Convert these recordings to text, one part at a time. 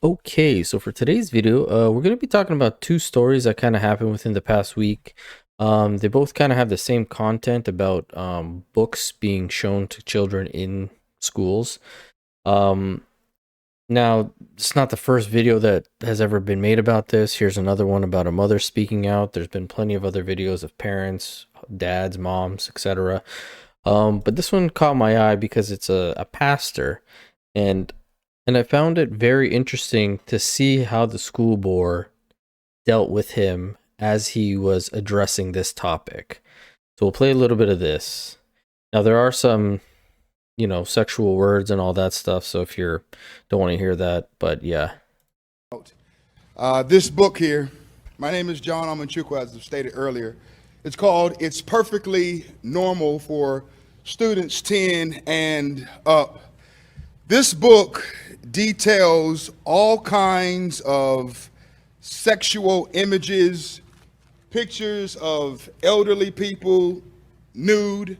Okay, so for today's video, we're going to be talking about two stories that kind of happened within the past week. They both kind of have the same content about books being shown to children in schools. Um, Now, it's not the first video that has ever been made about this. Here's another one about a mother speaking out. There's been plenty of other videos of parents, dads, moms, etc. But this one caught my eye because it's a pastor, and I found it very interesting to see how the school board dealt with him as he was addressing this topic. So we'll play a little bit of this. Now there are some, sexual words and all that stuff. So if you don't want to hear that, but yeah. This book here, my name is John Amanchukwu, as I stated earlier. It's called It's Perfectly Normal for Students 10 and Up. This book details all kinds of sexual images, pictures of elderly people nude,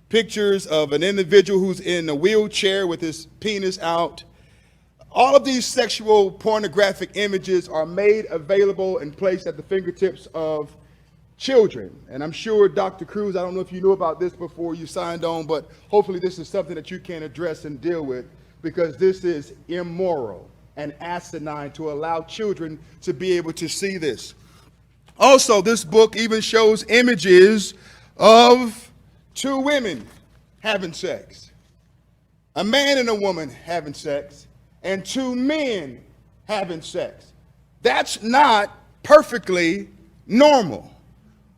pictures of an individual who's in a wheelchair with his penis out. All of these sexual pornographic images are made available and placed at the fingertips of children. And I'm sure, Dr. Cruz, I don't know if you knew about this before you signed on, but hopefully this is something that you can address and deal with, because this is immoral and asinine to allow children to be able to see this. Also, this book even shows images of two women having sex, a man and a woman having sex, and two men having sex. That's not perfectly normal.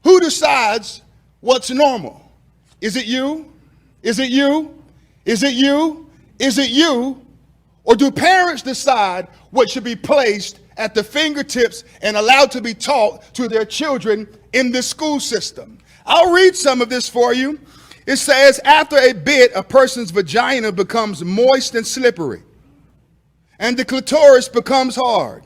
Who decides what's normal? Is it you? Is it you? Is it you? Is it you? Or do parents decide what should be placed at the fingertips and allowed to be taught to their children in the school system? I'll read some of this for you. It says, after a bit, a person's vagina becomes moist and slippery, and the clitoris becomes hard.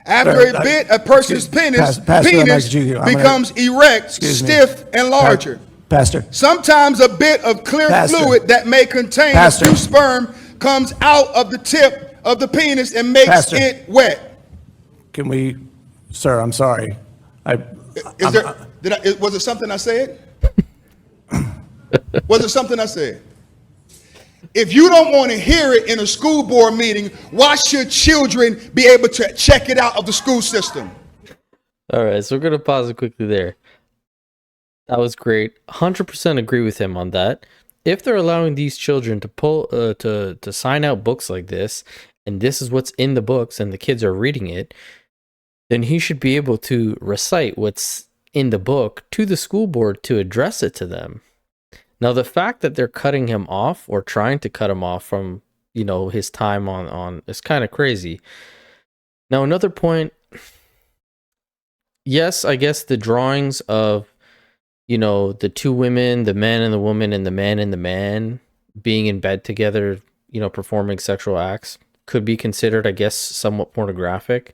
After a bit, a person's penis becomes erect, stiff, and larger. Pastor. Sometimes a bit of clear fluid that may contain a few sperm comes out of the tip of the penis and makes it wet. Can we, sir, I'm sorry. Was it something I said? Was it something I said? If you don't want to hear it in a school board meeting, why should children be able to check it out of the school system? All right, so we're going to pause it quickly there. That was great. 100% agree with him on that. If they're allowing these children to pull to sign out books like this, and this is what's in the books and the kids are reading it, then he should be able to recite what's in the book to the school board to address it to them. Now, the fact that they're cutting him off or trying to cut him off from, his time on is kind of crazy. Now, another point, yes, I guess the drawings of, the two women, the man and the woman, and the man being in bed together, performing sexual acts could be considered, I guess, somewhat pornographic.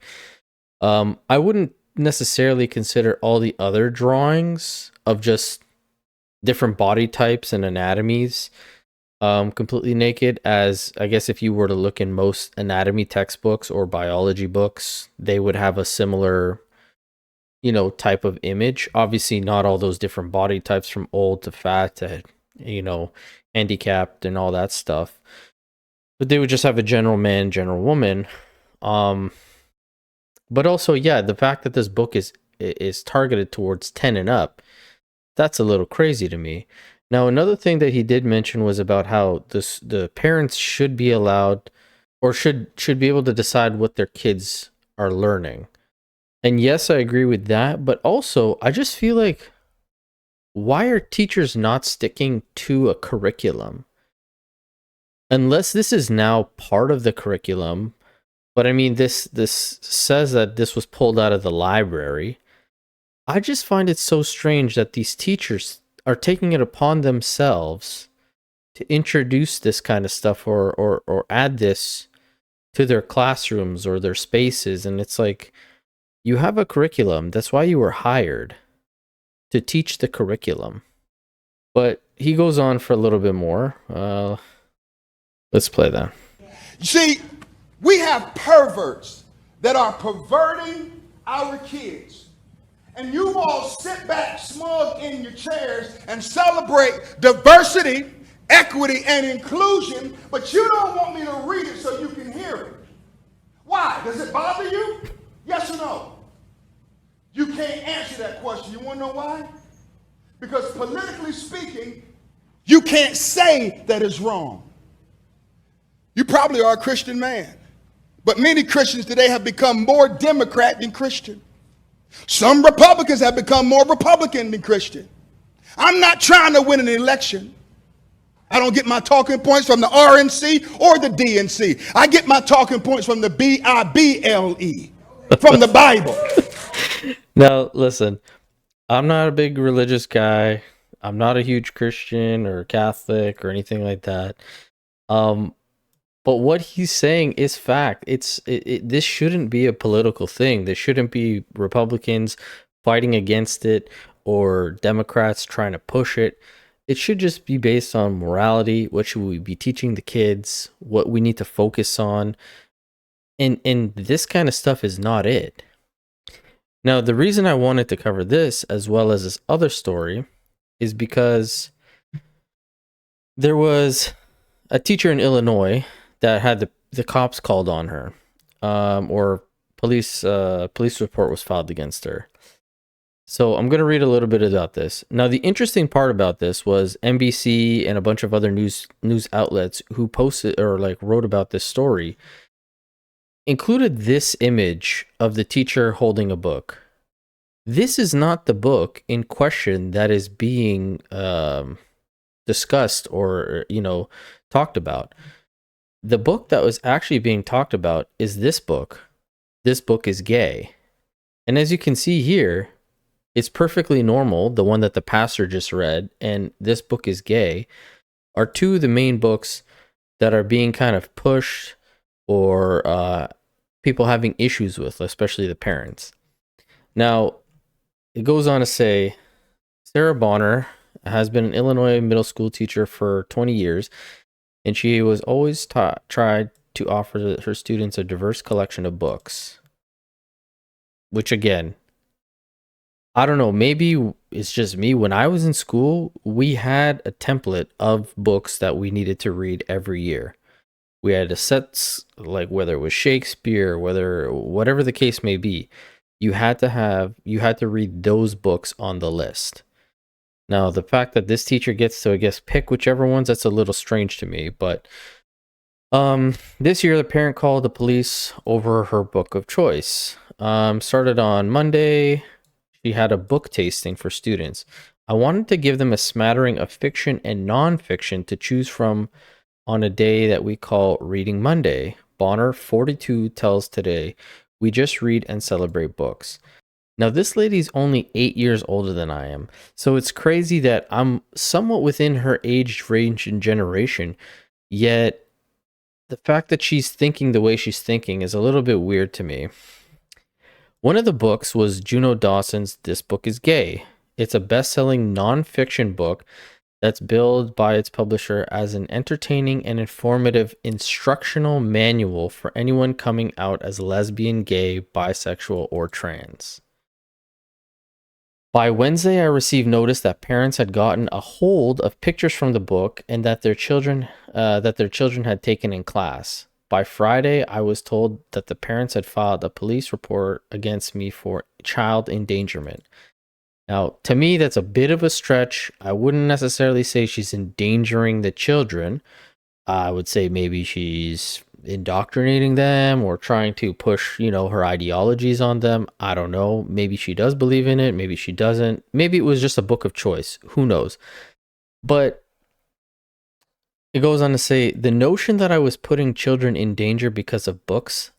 I wouldn't necessarily consider all the other drawings of just different body types and anatomies completely naked, as I guess if you were to look in most anatomy textbooks or biology books, they would have a similar type of image. Obviously not all those different body types from old to fat to handicapped and all that stuff, but they would just have a general man, general woman. But also, yeah, the fact that this book is targeted towards 10 and up, that's a little crazy to me. Now, another thing that he did mention was about how the parents should be allowed or should be able to decide what their kids are learning. And yes, I agree with that, but also I just feel like, why are teachers not sticking to a curriculum? Unless this is now part of the curriculum, but I mean, this says that this was pulled out of the library. I just find it so strange that these teachers are taking it upon themselves to introduce this kind of stuff or add this to their classrooms or their spaces. And it's like, you have a curriculum. That's why you were hired, to teach the curriculum. But he goes on for a little bit more. Let's play that. You see, We have perverts that are perverting our kids. And you all sit back smug in your chairs and celebrate diversity, equity, and inclusion, but you don't want me to read it so you can hear it. Why? Does it bother you? Yes or no? You can't answer that question. You want to know why? Because politically speaking, you can't say that it's wrong. You probably are a Christian man, but many Christians today have become more Democrat than Christian. Some Republicans have become more Republican than Christian. I'm not trying to win an election. I don't get my talking points from the RNC or the DNC. I get my talking points from the Bible, from the Bible. Now, listen, I'm not a big religious guy. I'm not a huge Christian or Catholic or anything like that. But what he's saying is fact. This shouldn't be a political thing. There shouldn't be Republicans fighting against it or Democrats trying to push it. It should just be based on morality. What should we be teaching the kids? What we need to focus on. And this kind of stuff is not it. Now, the reason I wanted to cover this as well as this other story is because there was a teacher in Illinois that had the cops called on her, or police report was filed against her. So I'm going to read a little bit about this. Now, the interesting part about this was NBC and a bunch of other news outlets who posted or wrote about this story included this image of the teacher holding a book. This is not the book in question that is being discussed or, talked about. The book that was actually being talked about is this book. This book is gay. And as you can see here, it's perfectly normal, the one that the pastor just read, and this book is gay, are two of the main books that are being kind of pushed or people having issues with, especially the parents. Now, it goes on to say, Sarah Bonner has been an Illinois middle school teacher for 20 years, and she was always tried to offer her students a diverse collection of books. Which, again, I don't know, maybe it's just me. When I was in school, we had a template of books that we needed to read every year. We had a set, whether it was Shakespeare, whatever the case may be, you had to read those books on the list. Now, the fact that this teacher gets to, I guess, pick whichever ones, that's a little strange to me. But this year, the parent called the police over her book of choice. Started on Monday. She had a book tasting for students. I wanted to give them a smattering of fiction and nonfiction to choose from on a day that we call Reading Monday. Bonner, 42, tells Today, we just read and celebrate books. Now, this lady's only 8 years older than I am, so it's crazy that I'm somewhat within her age range and generation, yet the fact that she's thinking the way she's thinking is a little bit weird to me. One of the books was Juno Dawson's This Book is Gay. It's a best-selling nonfiction book that's billed by its publisher as an entertaining and informative instructional manual for anyone coming out as lesbian, gay, bisexual, or trans. By Wednesday, I received notice that parents had gotten a hold of pictures from the book and that their children had taken in class. By Friday, I was told that the parents had filed a police report against me for child endangerment. Now, to me, that's a bit of a stretch. I wouldn't necessarily say she's endangering the children. I would say maybe she's indoctrinating them or trying to push, her ideologies on them. I don't know. Maybe she does believe in it. Maybe she doesn't. Maybe it was just a book of choice. Who knows? But it goes on to say, the notion that I was putting children in danger because of books,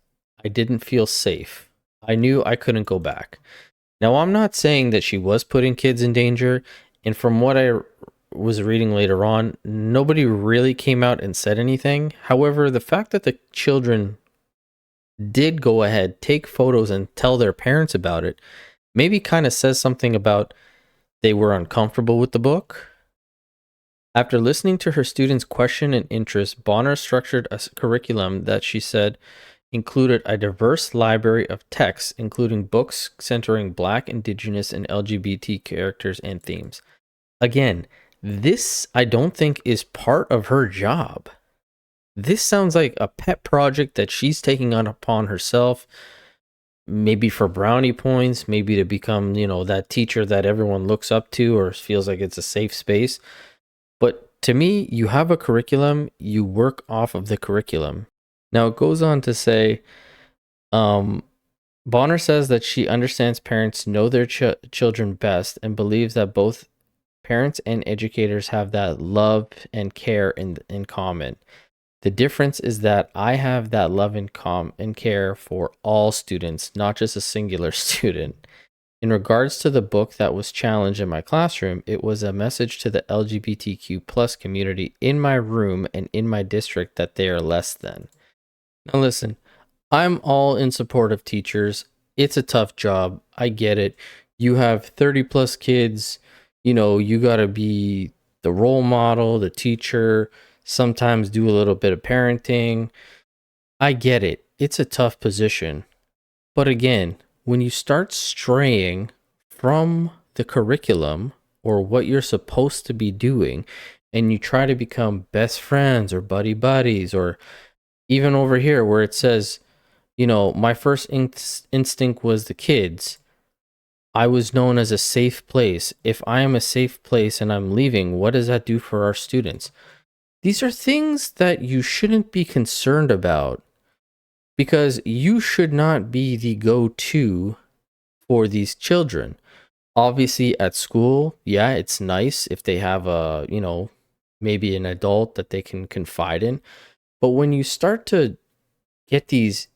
I didn't feel safe. I knew I couldn't go back. Now, I'm not saying that she was putting kids in danger, and from what I was reading later on, nobody really came out and said anything. However, the fact that the children did go ahead, take photos, and tell their parents about it, maybe kind of says something about they were uncomfortable with the book. After listening to her students' question and interest, Bonner structured a curriculum that she said included a diverse library of texts, including books centering Black, Indigenous, and LGBT characters and themes. Again, this I don't think is part of her job. This sounds like a pet project that she's taking on upon herself, maybe for brownie points, maybe to become, that teacher that everyone looks up to or feels like it's a safe space. But to me, you have a curriculum, you work off of the curriculum. Now it goes on to say, Bonner says that she understands parents know their children best and believes that both parents and educators have that love and care in common. The difference is that I have that love and care for all students, not just a singular student. In regards to the book that was challenged in my classroom, it was a message to the LGBTQ plus community in my room and in my district that they are less than. Now listen, I'm all in support of teachers. It's a tough job. I get it. You have 30 plus kids, you got to be the role model, the teacher, sometimes do a little bit of parenting. I get it. It's a tough position. But again, when you start straying from the curriculum or what you're supposed to be doing, and you try to become best friends or buddy buddies, or even over here where it says, my first instinct was the kids. I was known as a safe place. If I am a safe place and I'm leaving, what does that do for our students? These are things that you shouldn't be concerned about, because you should not be the go-to for these children. Obviously at school, yeah, it's nice if they have maybe an adult that they can confide in. But when you start to get these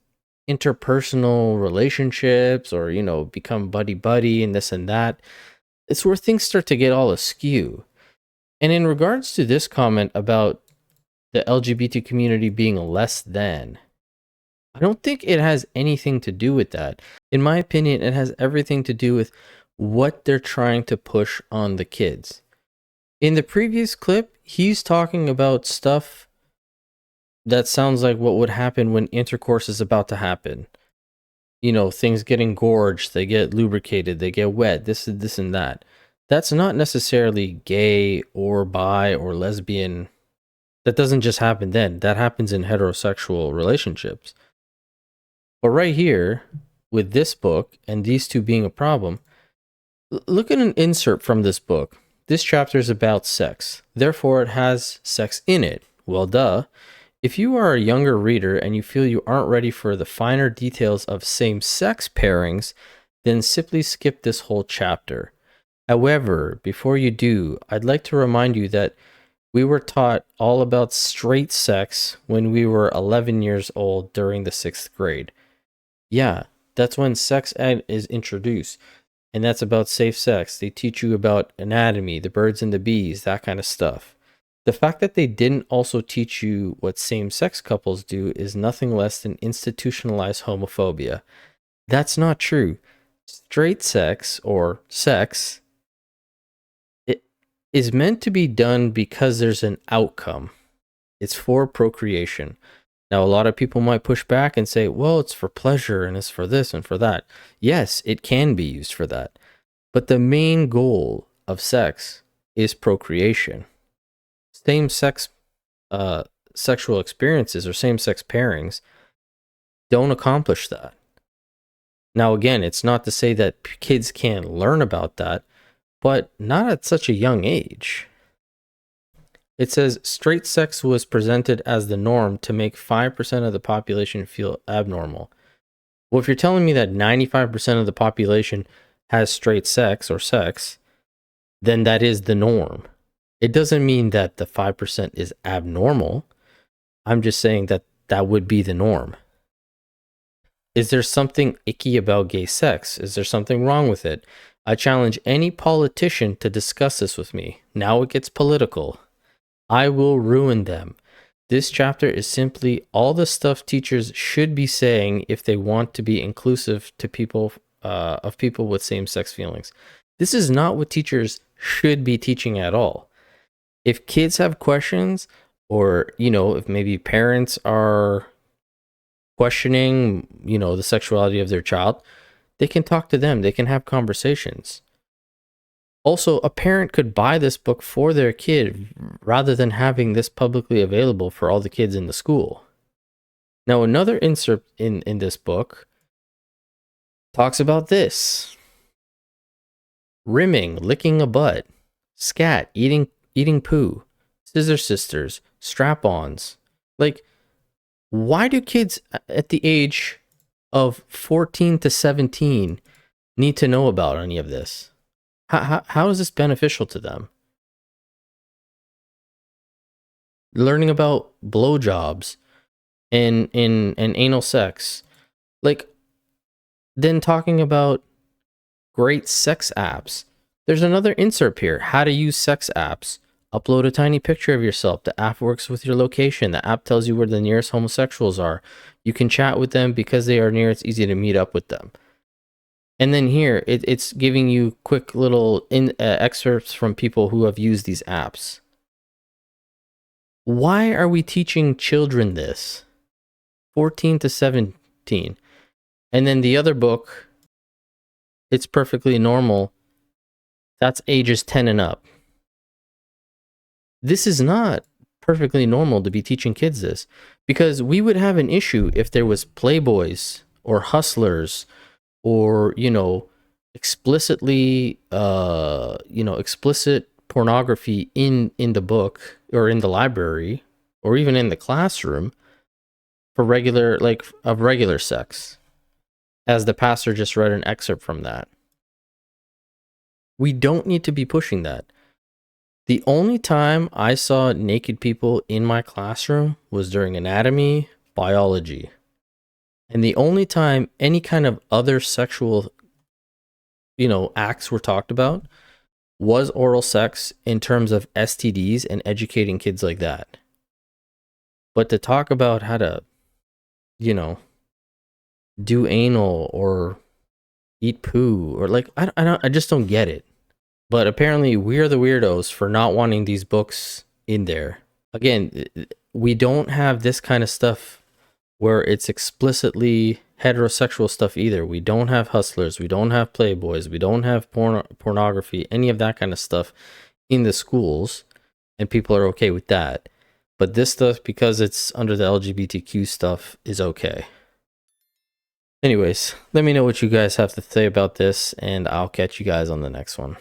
interpersonal relationships or, become buddy and this and that, it's where things start to get all askew. And in regards to this comment about the LGBT community being less than, I don't think it has anything to do with that. In my opinion, it has everything to do with what they're trying to push on the kids. In the previous clip, he's talking about stuff that sounds like what would happen when intercourse is about to happen. Things get engorged, they get lubricated, they get wet, this and that. That's not necessarily gay or bi or lesbian. That doesn't just happen then. That happens in heterosexual relationships. But right here, with this book and these two being a problem, look at an insert from this book. This chapter is about sex. Therefore, it has sex in it. Well, duh. If you are a younger reader and you feel you aren't ready for the finer details of same-sex pairings, then simply skip this whole chapter. However, before you do, I'd like to remind you that we were taught all about straight sex when we were 11 years old during the 6th grade. Yeah, that's when sex ed is introduced, and that's about safe sex. They teach you about anatomy, the birds and the bees, that kind of stuff. The fact that they didn't also teach you what same-sex couples do is nothing less than institutionalized homophobia. That's not true. Straight sex, or sex, it is meant to be done because there's an outcome. It's for procreation. Now, a lot of people might push back and say, well, it's for pleasure and it's for this and for that. Yes, it can be used for that. But the main goal of sex is procreation. Same-sex sexual experiences or same-sex pairings don't accomplish that. Now, again, it's not to say that kids can't learn about that, but not at such a young age. It says straight sex was presented as the norm to make 5% of the population feel abnormal. Well, if you're telling me that 95% of the population has straight sex or sex, then that is the norm. It doesn't mean that the 5% is abnormal. I'm just saying that that would be the norm. Is there something icky about gay sex? Is there something wrong with it? I challenge any politician to discuss this with me. Now it gets political. I will ruin them. This chapter is simply all the stuff teachers should be saying if they want to be inclusive to people with same-sex feelings. This is not what teachers should be teaching at all. If kids have questions, or if maybe parents are questioning, the sexuality of their child, they can talk to them. They can have conversations. Also, a parent could buy this book for their kid rather than having this publicly available for all the kids in the school. Now, another insert in this book talks about this: rimming, licking a butt, scat, eating poo, scissor sisters, strap-ons. Like, why do kids at the age of 14 to 17 need to know about any of this? How is this beneficial to them? Learning about blowjobs and anal sex, like, then talking about great sex apps. There's another insert here: how to use sex apps. Upload a tiny picture of yourself. The app works with your location. The app tells you where the nearest homosexuals are. You can chat with them because they are near. It's easy to meet up with them. And then here, it's giving you quick little excerpts from people who have used these apps. Why are we teaching children this? 14 to 17. And then the other book, It's Perfectly Normal, that's ages 10 and up. This is not perfectly normal to be teaching kids this, because we would have an issue if there was Playboys or Hustlers or, explicitly, explicit pornography in the book or in the library or even in the classroom for regular sex, as the pastor just read an excerpt from that. We don't need to be pushing that. The only time I saw naked people in my classroom was during anatomy, biology. And the only time any kind of other sexual, acts were talked about was oral sex in terms of STDs and educating kids like that. But to talk about how to, do anal or eat poo or I just don't get it. But apparently we're the weirdos for not wanting these books in there. Again, we don't have this kind of stuff where it's explicitly heterosexual stuff either. We don't have Hustlers, we don't have Playboys, we don't have pornography, any of that kind of stuff in the schools, and people are okay with that. But this stuff, because it's under the LGBTQ stuff, is okay. Anyways, let me know what you guys have to say about this, and I'll catch you guys on the next one.